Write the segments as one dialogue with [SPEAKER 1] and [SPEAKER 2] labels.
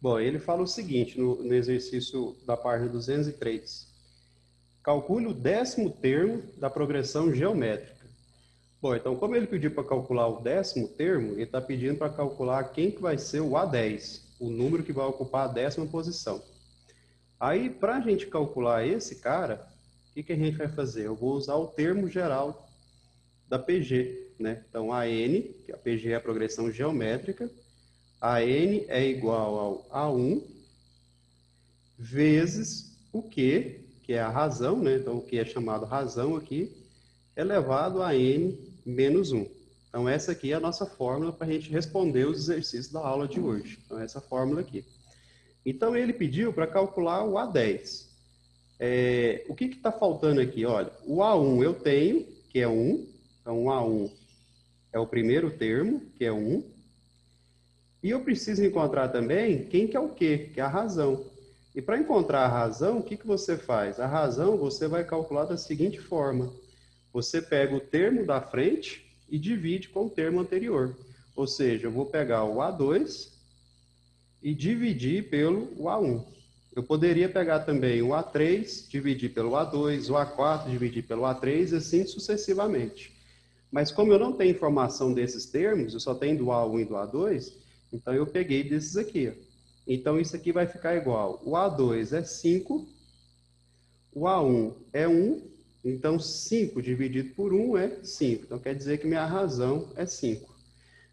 [SPEAKER 1] Bom, ele fala o seguinte, no exercício da página 203. Calcule o 10º termo da progressão geométrica. Bom, então, como ele pediu para calcular o 10º termo, ele está pedindo para calcular quem que vai ser o A10, o número que vai ocupar a 10ª posição. Aí, para a gente calcular esse cara, o que a gente vai fazer? Eu vou usar o termo geral da PG, né? Então, AN, que a PG é a progressão geométrica, AN é igual ao A1 vezes o Q, que é a razão, né? Então, o que é chamado razão aqui, elevado a N menos 1. Então, essa aqui é a nossa fórmula para a gente responder os exercícios da aula de hoje. Então, essa fórmula aqui. Então, ele pediu para calcular o A10. O que está faltando aqui? Olha, o A1 eu tenho, que é 1. Então, o A1 é o primeiro termo, que é 1. E eu preciso encontrar também quem que é o Q, que é a razão. E para encontrar a razão, o que você faz? A razão você vai calcular da seguinte forma. Você pega o termo da frente e divide com o termo anterior. Ou seja, eu vou pegar o A2 e dividir pelo A1. Eu poderia pegar também o A3, dividir pelo A2, o A4, dividir pelo A3, e assim sucessivamente. Mas como eu não tenho informação desses termos, eu só tenho do A1 e do A2, então eu peguei desses aqui. Então isso aqui vai ficar igual. O A2 é 5, o A1 é 1, então 5 dividido por 1 é 5. Então quer dizer que minha razão é 5.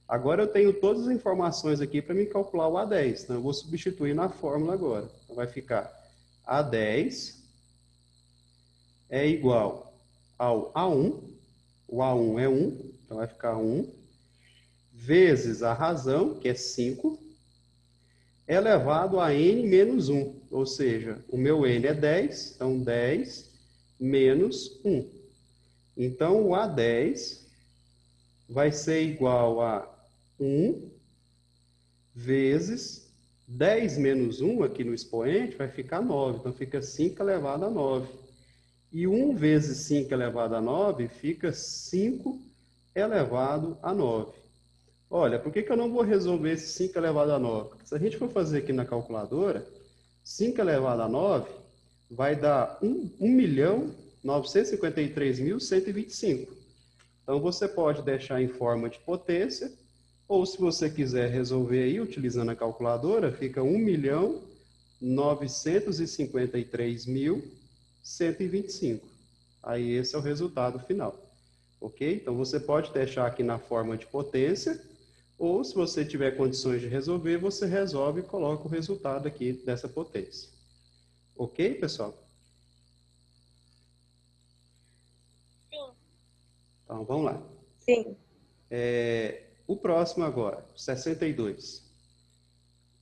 [SPEAKER 1] Agora eu tenho todas as informações aqui para me calcular o A10. Então eu vou substituir na fórmula agora. Então vai ficar A10 é igual ao A1. O A1 é 1, então vai ficar 1, vezes a razão, que é 5, elevado a n menos 1. Ou seja, o meu n é 10, então 10 menos 1. Então, o A10 vai ser igual a 1 vezes 10 menos 1, aqui no expoente, vai ficar 9. Então, fica 5 elevado a 9. E 1 vezes 5 elevado a 9 fica 5 elevado a 9. Olha, por que eu não vou resolver esse 5 elevado a 9? Porque se a gente for fazer aqui na calculadora, 5 elevado a 9 vai dar 1.953.125. Então, você pode deixar em forma de potência, ou se você quiser resolver aí, utilizando a calculadora, fica 1.953.125. Aí esse é o resultado final. Ok? Então, você pode deixar aqui na forma de potência, ou se você tiver condições de resolver, você resolve e coloca o resultado aqui dessa potência. Ok, pessoal?
[SPEAKER 2] Sim.
[SPEAKER 1] Então, vamos lá.
[SPEAKER 2] Sim.
[SPEAKER 1] O próximo agora, 62.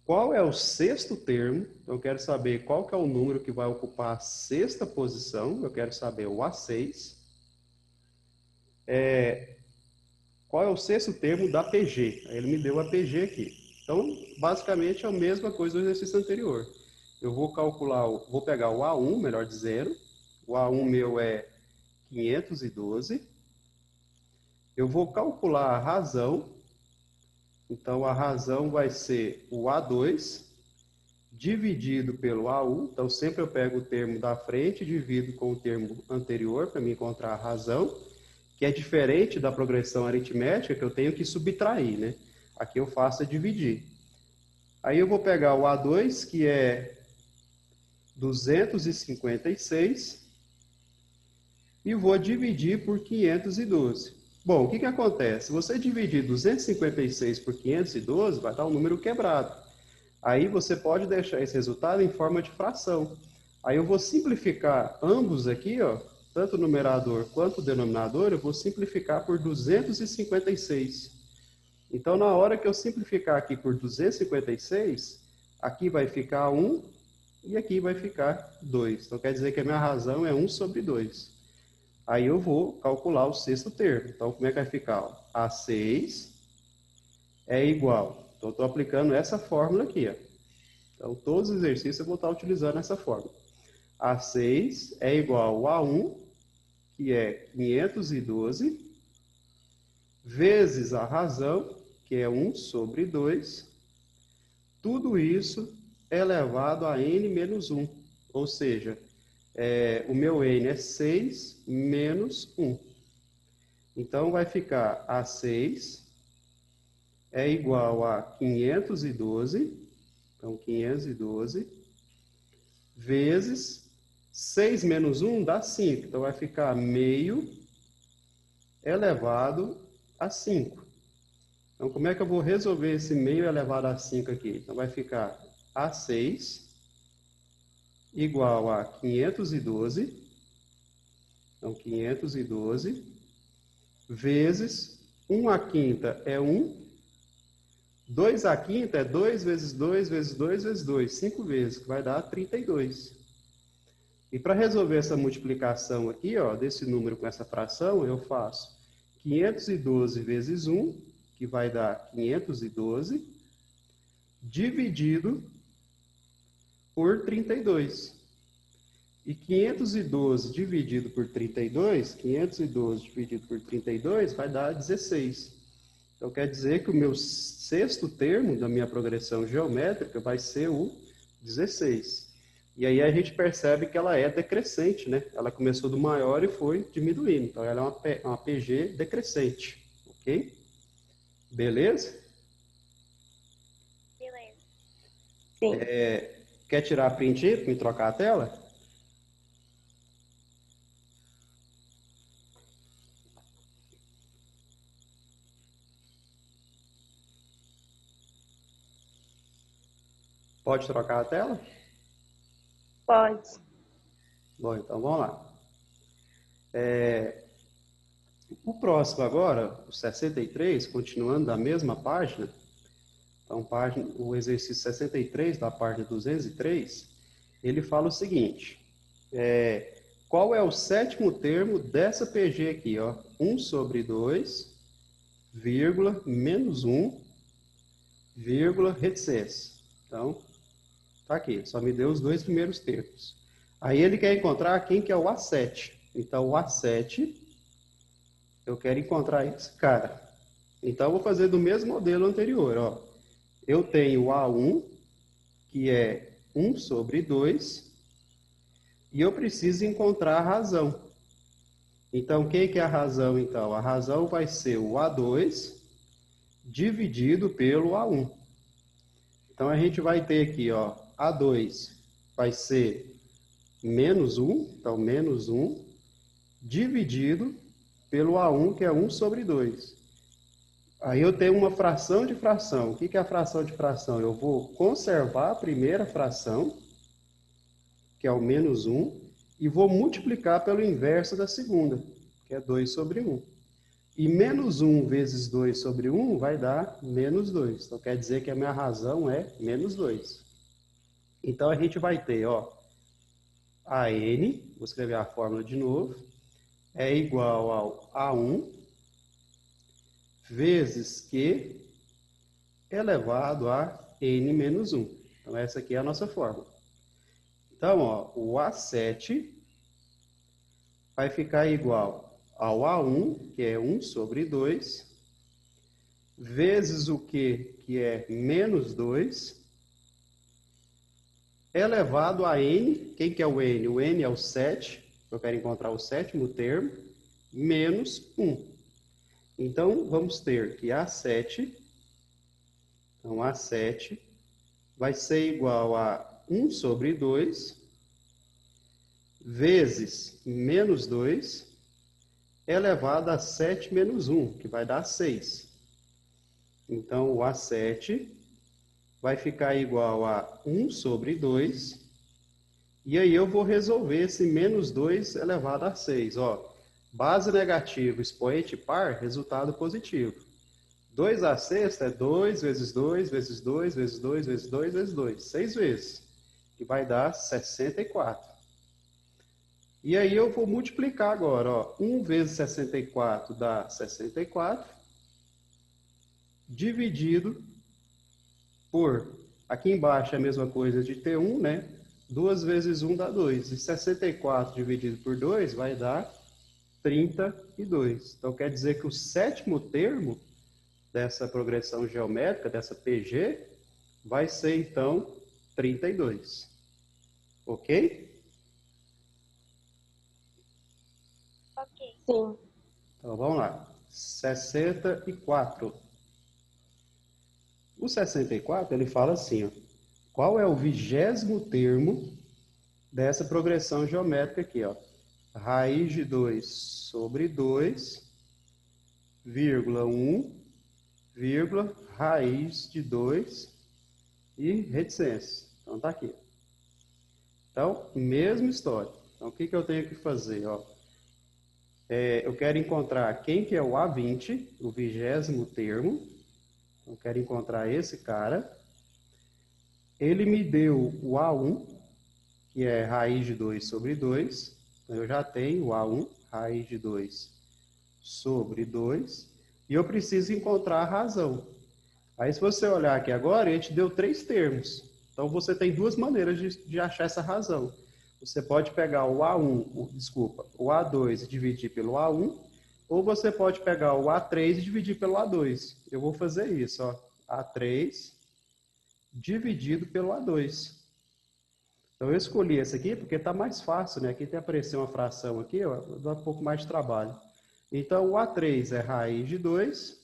[SPEAKER 1] Qual é o sexto termo? Eu quero saber qual que é o número que vai ocupar a sexta posição. Eu quero saber o A6. Qual é o sexto termo da PG? Aí ele me deu a PG aqui. Então, basicamente, é a mesma coisa do exercício anterior. Eu vou calcular, vou pegar o A1, melhor dizendo. O A1 meu é 512. Eu vou calcular a razão. Então, a razão vai ser o A2 dividido pelo A1. Então, sempre eu pego o termo da frente e divido com o termo anterior para me encontrar a razão, que é diferente da progressão aritmética, que eu tenho que subtrair, né? Aqui eu faço a dividir. Aí eu vou pegar o A2, que é 256, e vou dividir por 512. Bom, o que acontece? Se você dividir 256 por 512, vai dar um número quebrado. Aí você pode deixar esse resultado em forma de fração. Aí eu vou simplificar ambos aqui, ó, tanto o numerador quanto o denominador, eu vou simplificar por 256. Então, na hora que eu simplificar aqui por 256, aqui vai ficar 1 e aqui vai ficar 2. Então, quer dizer que a minha razão é 1 sobre 2. Aí eu vou calcular o sexto termo. Então, como é que vai ficar? A6 é igual. Então, estou aplicando essa fórmula aqui, ó. Então, todos os exercícios eu vou estar utilizando essa fórmula. A6 é igual a 1, que é 512, vezes a razão, que é 1 sobre 2. Tudo isso elevado a n menos 1. Ou seja, o meu n é 6 menos 1. Então, vai ficar A6 é igual a 512. Então, 512 vezes 6 menos 1 dá 5. Então, vai ficar meio elevado a 5. Então, como é que eu vou resolver esse meio elevado a 5 aqui? Então, vai ficar A6 igual a 512. Então, 512 vezes 1 à quinta é 1. 2 à quinta é 2 vezes 2 vezes 2 vezes 2. 5 vezes, que vai dar 32. E para resolver essa multiplicação aqui, ó, desse número com essa fração, eu faço 512 vezes 1, que vai dar 512, dividido por 32. E 512 dividido por 32, 512 dividido por 32 vai dar 16. Então, quer dizer que o meu sexto termo da minha progressão geométrica vai ser o 16. E aí a gente percebe que ela é decrescente, né? Ela começou do maior e foi diminuindo. Então, ela é uma PG decrescente, ok? Beleza?
[SPEAKER 2] Beleza.
[SPEAKER 3] Sim.
[SPEAKER 1] Quer tirar print aí para me trocar a tela? Pode trocar a tela?
[SPEAKER 3] Pode.
[SPEAKER 1] Bom, então vamos lá. O próximo agora, o 63, continuando da mesma página. Então, o exercício 63 da página 203, ele fala o seguinte. Qual é o sétimo termo dessa PG aqui? Ó? 1 sobre 2, vírgula, menos 1, vírgula, reticência. Então, tá aqui, só me deu os dois primeiros termos. Aí ele quer encontrar quem que é o A7. Então, o A7, eu quero encontrar esse cara. Então, eu vou fazer do mesmo modelo anterior. Ó. Eu tenho o A1, que é 1 sobre 2, e eu preciso encontrar a razão. Então, quem que é a razão, então? A razão vai ser o A2 dividido pelo A1. Então, a gente vai ter aqui, ó, A2 vai ser menos 1, então menos 1, dividido pelo A1, que é 1 sobre 2. Aí eu tenho uma fração de fração. O que é a fração de fração? Eu vou conservar a primeira fração, que é o menos 1, e vou multiplicar pelo inverso da segunda, que é 2 sobre 1. E menos 1 vezes 2 sobre 1 vai dar menos 2. Então, quer dizer que a minha razão é menos 2. Então, a gente vai ter, ó, a n, vou escrever a fórmula de novo, é igual ao A1 vezes Q elevado a n menos 1. Então, essa aqui é a nossa fórmula. Então, ó, o A7 vai ficar igual ao A1, que é 1 sobre 2, vezes o Q, que é menos 2, elevado a n. Quem que é o n? O n é o 7, eu quero encontrar o sétimo termo, menos 1. Então, vamos ter que A7, então A7 vai ser igual a 1 sobre 2, vezes menos 2, elevado a 7 menos 1, que vai dar 6. Então, o A7 vai ficar igual a 1 sobre 2, e aí eu vou resolver esse menos 2 elevado a 6. Ó, base negativa, expoente par, resultado positivo. 2 à sexta é 2 vezes 2 vezes 2 vezes 2 vezes 2 vezes 2, 6 vezes, que vai dar 64. E aí eu vou multiplicar agora, ó, 1 vezes 64 dá 64, dividido por, aqui embaixo é a mesma coisa de ter 1, né? 2 vezes 1 dá 2, e 64 dividido por 2 vai dar 32. Então, quer dizer que o sétimo termo dessa progressão geométrica, dessa PG, vai ser, então, 32. Ok?
[SPEAKER 2] Ok.
[SPEAKER 3] Sim.
[SPEAKER 1] Então, vamos lá. 64. O 64, ele fala assim, ó, qual é o 20º termo dessa progressão geométrica aqui, ó? Raiz de 2 sobre 2, vírgula 1, vírgula, raiz de 2 e reticência. Então, tá aqui. Então, mesma história. Então, o que que eu tenho que fazer, ó? Eu quero encontrar quem que é o A20, o 20º termo. Eu quero encontrar esse cara. Ele me deu o A1, que é raiz de 2 sobre 2. Então, eu já tenho o A1, raiz de 2 sobre 2. E eu preciso encontrar a razão. Aí, se você olhar aqui agora, ele te deu 3 termos. Então, você tem duas maneiras de achar essa razão. Você pode pegar o A1, desculpa, o A2 e dividir pelo A1, ou você pode pegar o A3 e dividir pelo A2. Eu vou fazer isso, ó. A3 dividido pelo A2. Então, eu escolhi esse aqui porque está mais fácil, né? Aqui tem aparecer uma fração aqui, ó, dá um pouco mais de trabalho. Então, o A3 é raiz de 2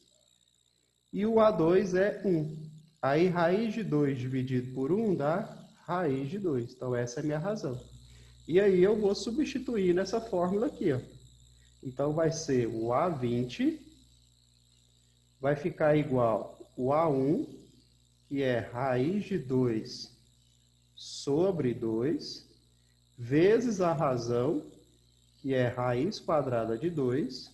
[SPEAKER 1] e o A2 é 1. Aí, raiz de 2 dividido por 1 dá raiz de 2. Então, essa é a minha razão. E aí, eu vou substituir nessa fórmula aqui, ó. Então, vai ser o A20 vai ficar igual o A1, que é raiz de 2 sobre 2, vezes a razão, que é raiz quadrada de 2,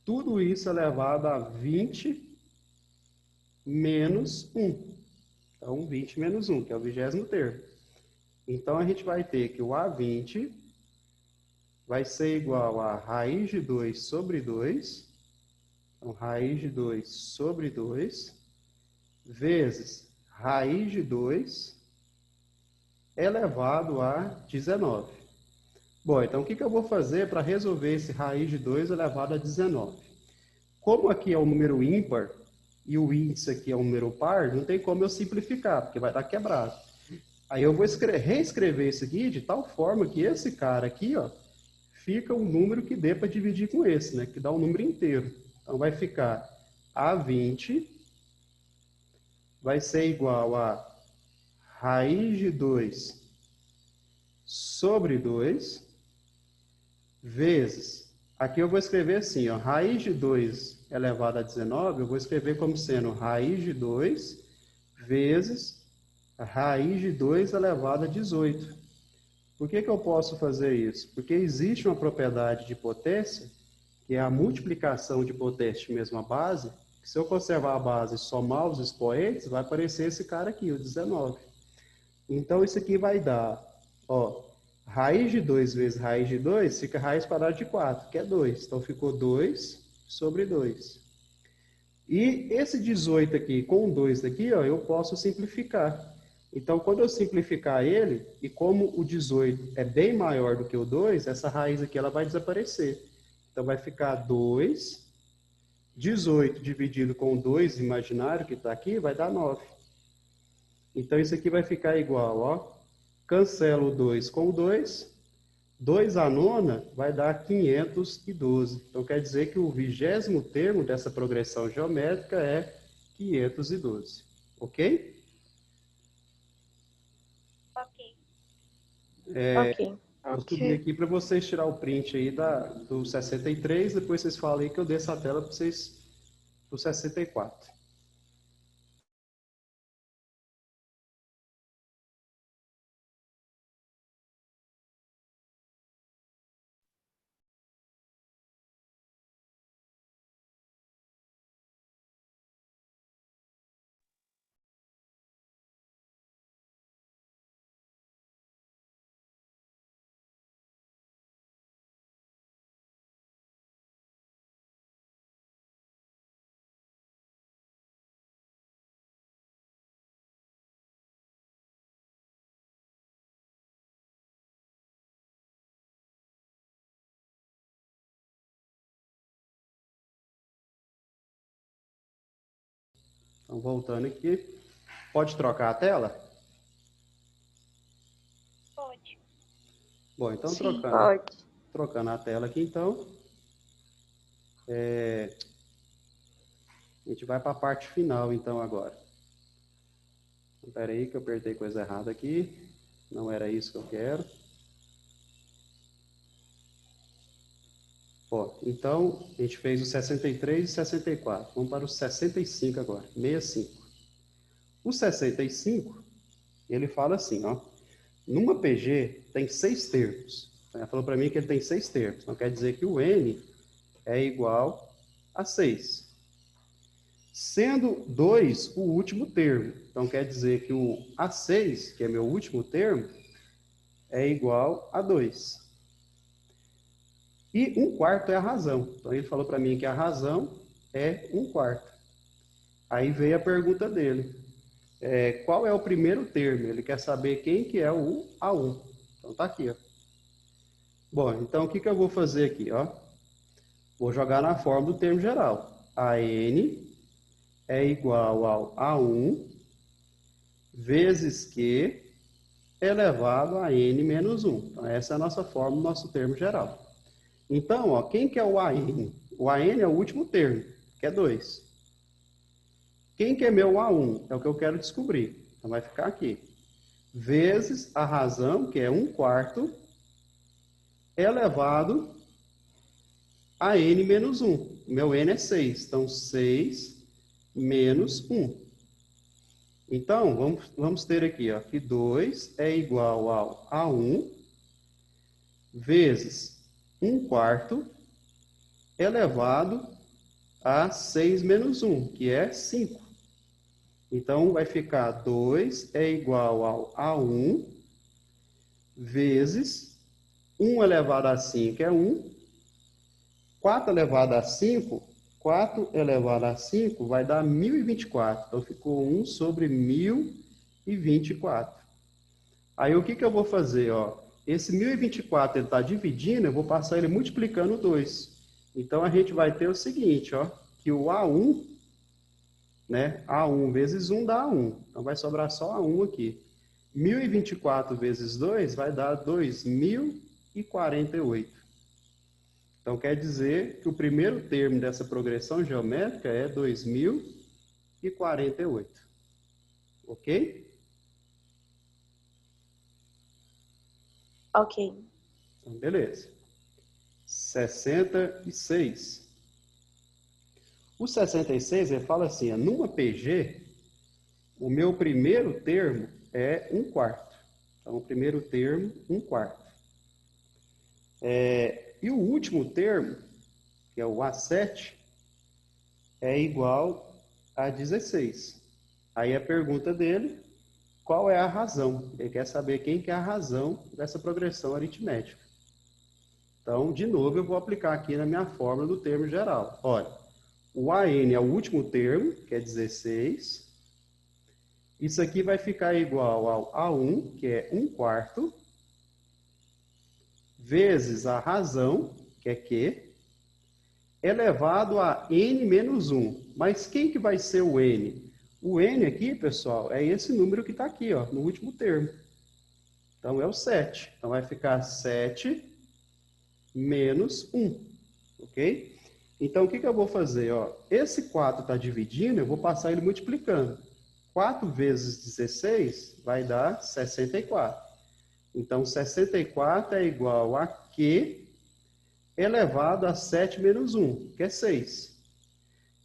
[SPEAKER 1] tudo isso elevado a 20 menos 1. Então, 20 menos 1, que é o 20º termo. Então, a gente vai ter que o A20 vai ser igual a raiz de 2 sobre 2. Então, raiz de 2 sobre 2, vezes raiz de 2 elevado a 19. Bom, então o que eu vou fazer para resolver esse raiz de 2 elevado a 19? Como aqui é um número ímpar e o índice aqui é um número par, não tem como eu simplificar, porque vai estar quebrado. Aí eu vou reescrever isso aqui de tal forma que esse cara aqui, ó, fica um número que dê para dividir com esse, né? Que dá um número inteiro. Então vai ficar A20 vai ser igual a raiz de 2 sobre 2 vezes, aqui eu vou escrever assim, ó, raiz de 2 elevado a 19, eu vou escrever como sendo raiz de 2 vezes a raiz de 2 elevado a 18. Por que que eu posso fazer isso? Porque existe uma propriedade de potência, que é a multiplicação de potência de mesma base, que se eu conservar a base e somar os expoentes, vai aparecer esse cara aqui, o 19. Então, isso aqui vai dar, ó, raiz de 2 vezes raiz de 2 fica raiz quadrada de 4, que é 2. Então, ficou 2 sobre 2. E esse 18 aqui com o 2 daqui, ó, eu posso simplificar. Então, quando eu simplificar ele, e como o 18 é bem maior do que o 2, essa raiz aqui ela vai desaparecer. Então, vai ficar 2, 18 dividido com o 2 imaginário que está aqui, vai dar 9. Então, isso aqui vai ficar igual, ó. Cancelo o 2 com o 2. 2 à nona vai dar 512. Então, quer dizer que o 20º termo dessa progressão geométrica é 512. Ok?
[SPEAKER 2] Ok.
[SPEAKER 3] Ok.
[SPEAKER 1] Vou subir
[SPEAKER 4] Ok.
[SPEAKER 1] aqui para vocês tirar o print aí do 63. Depois vocês falam aí que eu desço a tela para vocês do 64. Então, voltando aqui. Pode trocar a tela? Bom, então
[SPEAKER 3] Sim, pode.
[SPEAKER 1] trocando a tela aqui, então, a gente vai para a parte final, então, agora. Espera aí que eu apertei coisa errada aqui. Não era isso que eu quero. Ó, então, a gente fez o 63 e 64. Vamos para o 65 agora, 65. O 65, ele fala assim, ó. Numa PG, tem 6 termos. Ele falou para mim que ele tem 6 termos. Então, quer dizer que o N é igual a 6. Sendo 2 o último termo. Então, quer dizer que o A6, que é meu último termo, é igual a 2. E 1/4 é a razão. Então, ele falou para mim que a razão é 1/4. Aí veio a pergunta dele. Qual é o primeiro termo? Ele quer saber quem que é o A1. Então, tá aqui, ó. Bom, então, o que que eu vou fazer aqui, ó? Vou jogar na forma do termo geral. AN é igual ao A1 vezes Q elevado a N menos 1. Então, essa é a nossa forma do nosso termo geral. Então, ó, quem que é o AN? O AN é o último termo, que é 2. Quem que é meu A1? É o que eu quero descobrir. Então, vai ficar aqui. Vezes a razão, que é 1/4, elevado a N menos 1. Meu N é 6. Então, 6 menos 1. Então, vamos ter aqui, ó, que 2 é igual ao A1 vezes 1/4 elevado a 6 menos 1, que é 5. Então, vai ficar 2 é igual ao A1 vezes 1 elevado a 5 é 1. 4 elevado a 5, 4 elevado a 5 vai dar 1024. Então, ficou 1 sobre 1024. Aí, o que que eu vou fazer? Ó? Esse 1024 ele está dividindo, eu vou passar ele multiplicando 2. Então, a gente vai ter o seguinte, ó, que o A1, né, A1 vezes 1 dá 1. Então, vai sobrar só A1 aqui. 1024 vezes 2 vai dar 2048. Então, quer dizer que o primeiro termo dessa progressão geométrica é 2048. Ok?
[SPEAKER 3] Ok.
[SPEAKER 1] Então, beleza. 66. O 66, ele fala assim, numa PG, o meu primeiro termo é 1/4. Então, o primeiro termo, 1/4. E o último termo, que é o A7, é igual a 16. Aí a pergunta dele, qual é a razão? Ele quer saber quem que é a razão dessa progressão aritmética. Então, de novo, eu vou aplicar aqui na minha fórmula do termo geral. Olha, o AN é o último termo, que é 16. Isso aqui vai ficar igual ao A1, que é 1/4, vezes a razão, que é Q, elevado a N menos 1. Mas quem que vai ser o N? O N aqui, pessoal, é esse número que está aqui, ó, no último termo. Então, é o 7. Então, vai ficar 7 menos 1. Ok? Então, o que que eu vou fazer? Ó? Esse 4 está dividindo, eu vou passar ele multiplicando. 4 vezes 16 vai dar 64. Então, 64 é igual a Q elevado a 7 menos 1, que é 6.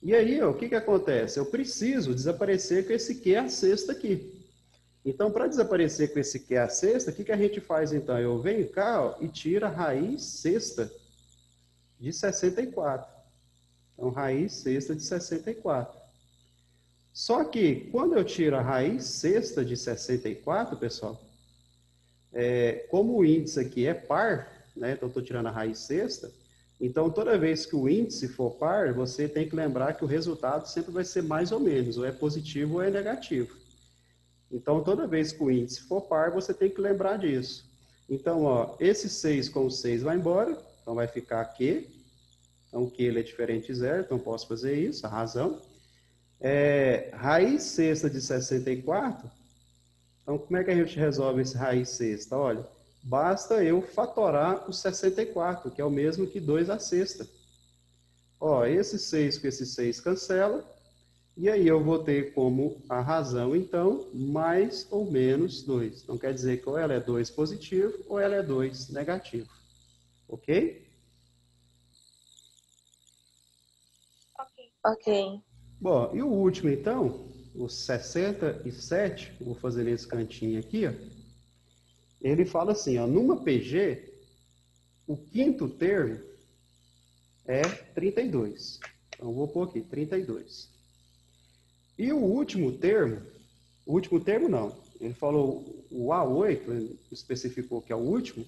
[SPEAKER 1] E aí, ó, o que que acontece? Eu preciso desaparecer com esse Q a sexta aqui. Então, para desaparecer com esse Q a sexta, o que que a gente faz então? Eu venho cá, ó, e tiro a raiz sexta de 64. Então, raiz sexta de 64. Só que, quando eu tiro a raiz sexta de 64, pessoal, como o índice aqui é par, né, então eu estou tirando a raiz sexta, então toda vez que o índice for par, você tem que lembrar que o resultado sempre vai ser mais ou menos, ou é positivo ou é negativo. Então, toda vez que o índice for par, você tem que lembrar disso. Então, ó, esse 6 com o 6 vai embora, então vai ficar Q. Então, Q ele é diferente de zero, então posso fazer isso, a razão. Raiz sexta de 64. Então, como é que a gente resolve esse raiz sexta? Olha, basta eu fatorar o 64, que é o mesmo que 2 à sexta. Ó, esse 6 com esse 6 cancela, e aí eu vou ter como a razão, então, mais ou menos 2. Então, quer dizer que ou ela é 2 positivo, ou ela é 2 negativo. Ok?
[SPEAKER 2] Ok.
[SPEAKER 3] Ok.
[SPEAKER 1] Bom, e o último, então, o 67, eu vou fazer nesse cantinho aqui, ó, ele fala assim, ó, numa PG, o quinto termo é 32. Então, eu vou pôr aqui, 32. E o último termo não, ele falou o A8, ele especificou que é o último,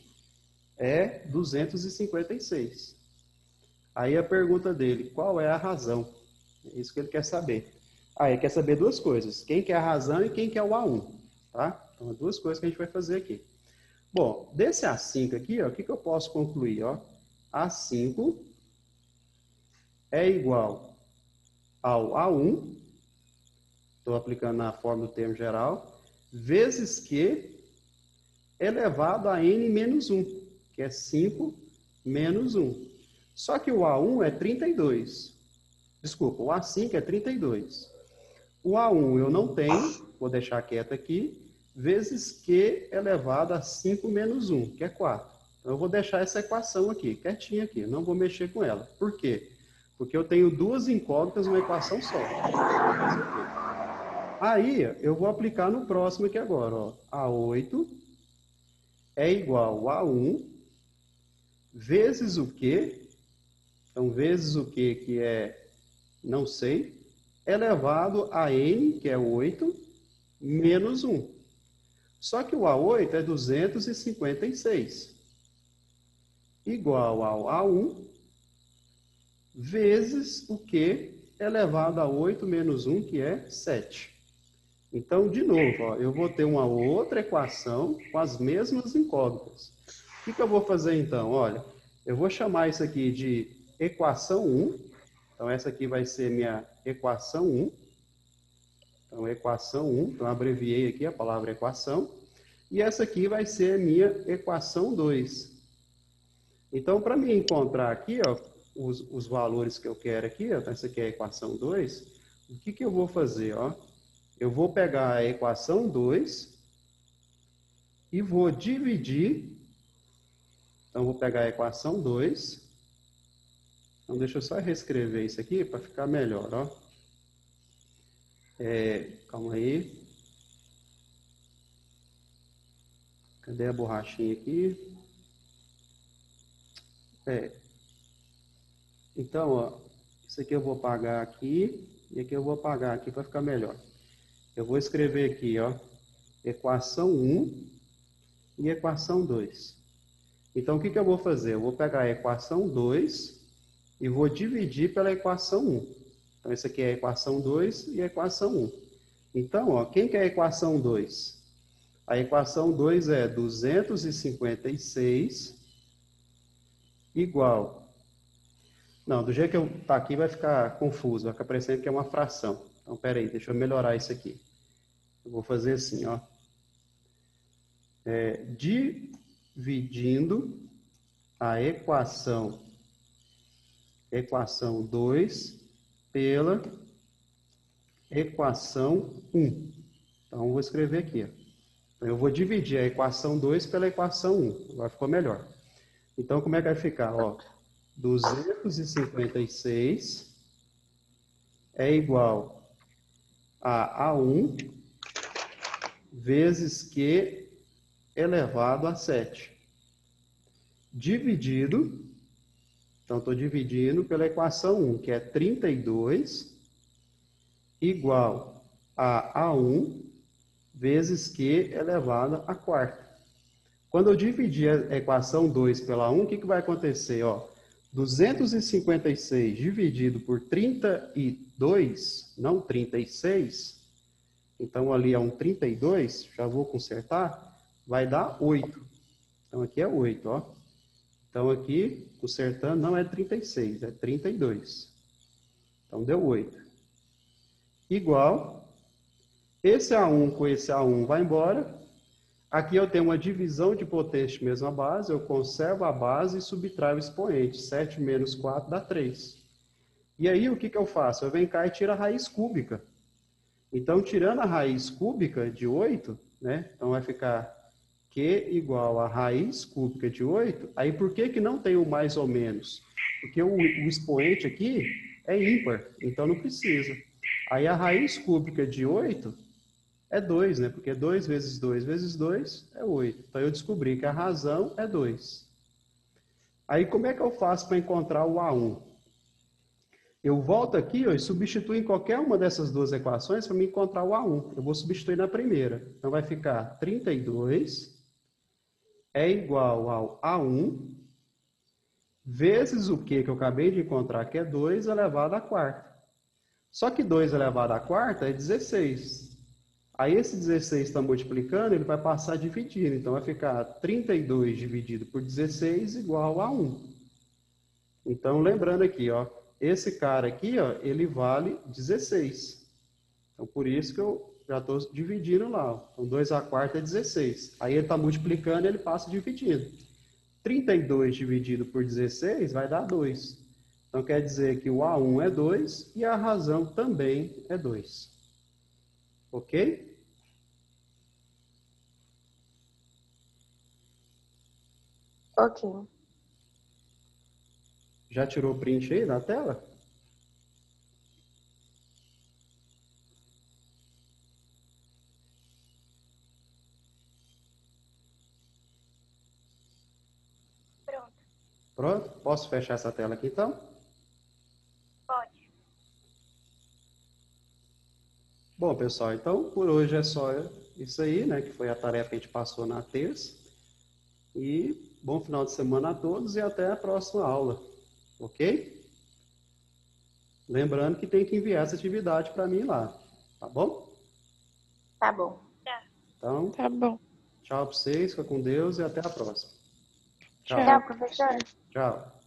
[SPEAKER 1] é 256. Aí a pergunta dele, qual é a razão? É isso que ele quer saber. Ah, ele quer saber duas coisas, quem que é a razão e quem que é o A1, tá? Então, duas coisas que a gente vai fazer aqui. Bom, desse A5 aqui, ó, o que eu posso concluir? Ó? A5 é igual ao A1, estou aplicando na forma do termo geral, vezes Q elevado a N menos 1, que é 5 menos 1. Só que o A1 é 32. Desculpa, o A5 é 32. O A1 eu não tenho, vou deixar quieto aqui, vezes Q elevado a 5 menos 1, que é 4. Então, eu vou deixar essa equação aqui, quietinha aqui, não vou mexer com ela. Por quê? Porque eu tenho duas incógnitas numa equação só. Aí, eu vou aplicar no próximo aqui agora. Ó. A8 é igual a 1 vezes o Q, então, vezes o Q, que é, não sei, elevado a N, que é 8, menos 1. Só que o A8 é 256, igual ao A1, vezes o Q elevado a 8 menos 1, que é 7. Então, de novo, ó, eu vou ter uma outra equação com as mesmas incógnitas. O que eu vou fazer então? Olha, eu vou chamar isso aqui de equação 1. Então, essa aqui vai ser minha equação 1. Então, equação 1. Então, abreviei aqui a palavra equação. E essa aqui vai ser a minha equação 2. Então, para me encontrar aqui, ó, os valores que eu quero aqui, ó, essa aqui é a equação 2, o que eu vou fazer? Ó? Eu vou pegar a equação 2 e vou dividir. Então, vou pegar a equação 2. Então, deixa eu só reescrever isso aqui para ficar melhor. Ó. Calma aí. Cadê a borrachinha aqui? Então, ó, isso aqui eu vou apagar aqui e aqui eu vou apagar aqui para ficar melhor. Eu vou escrever aqui, ó, equação 1 e equação 2. Então, o que eu vou fazer? Eu vou pegar a equação 2 e vou dividir pela equação 1. Então, essa aqui é a equação 2 e a equação 1. Então, ó, quem que é a equação 2? A equação 2 é 256 igual... Não, do jeito que eu tá aqui vai ficar confuso, vai ficar parecendo que é uma fração. Então, peraí, deixa eu melhorar isso aqui. Eu vou fazer assim, ó. Dividindo a equação 2 pela equação 1. Então, eu vou escrever aqui, ó. Então, eu vou dividir a equação 2 pela equação 1. Agora ficou melhor. Então, como é que vai ficar? Ó, 256 é igual a A1 vezes Q elevado a 7. Dividido, então estou dividindo pela equação 1, que é 32, igual a A1 vezes Q elevado a quarta. Quando eu dividir a equação 2 pela 1, o que vai acontecer? Ó, 256 dividido por 32, não 36, então ali é um 32, já vou consertar, vai dar 8. Então aqui é 8, ó. Então aqui, consertando, não é 36, é 32. Então deu 8. Igual, esse A1 com esse A1 vai embora, Aqui eu tenho uma divisão de potência de mesma base, eu conservo a base e subtraio o expoente. 7 menos 4 dá 3. E aí, o que eu faço? Eu venho cá e tiro a raiz cúbica. Então, tirando a raiz cúbica de 8, né? Então, vai ficar Q igual a raiz cúbica de 8. Aí, por que não tem o mais ou menos? Porque o expoente aqui é ímpar, então não precisa. Aí, a raiz cúbica de 8 é 2, né? Porque 2 vezes 2 vezes 2 é 8. Então, eu descobri que a razão é 2. Aí, como é que eu faço para encontrar o A1? Eu volto aqui, ó, e substituo em qualquer uma dessas duas equações para me encontrar o A1. Eu vou substituir na primeira. Então, vai ficar 32 é igual ao A1 vezes o Q que eu acabei de encontrar, que é 2 elevado à quarta. Só que 2 elevado à quarta é 16. Aí esse 16 está multiplicando, ele vai passar dividindo. Então, vai ficar 32 dividido por 16 igual a 1. Então, lembrando aqui, ó, esse cara aqui, ó, ele vale 16. Então, por isso que eu já estou dividindo lá. Ó. Então, 2 à quarta é 16. Aí ele está multiplicando e ele passa dividindo. 32 dividido por 16 vai dar 2. Então, quer dizer que o A1 é 2 e a razão também é 2. Ok?
[SPEAKER 3] Ok.
[SPEAKER 1] Já tirou o print aí da tela?
[SPEAKER 2] Pronto.
[SPEAKER 1] Pronto? Posso fechar essa tela aqui então?
[SPEAKER 2] Pode.
[SPEAKER 1] Bom, pessoal, então por hoje é só isso aí, né? Que foi a tarefa que a gente passou na terça. E bom final de semana a todos e até a próxima aula. Ok? Lembrando que tem que enviar essa atividade para mim lá. Tá bom?
[SPEAKER 3] Tá bom.
[SPEAKER 2] Tá.
[SPEAKER 1] Então,
[SPEAKER 4] Tá bom.
[SPEAKER 1] tchau para vocês, fica com Deus e até a próxima.
[SPEAKER 4] Tchau.
[SPEAKER 3] Tchau, professora.
[SPEAKER 1] Tchau.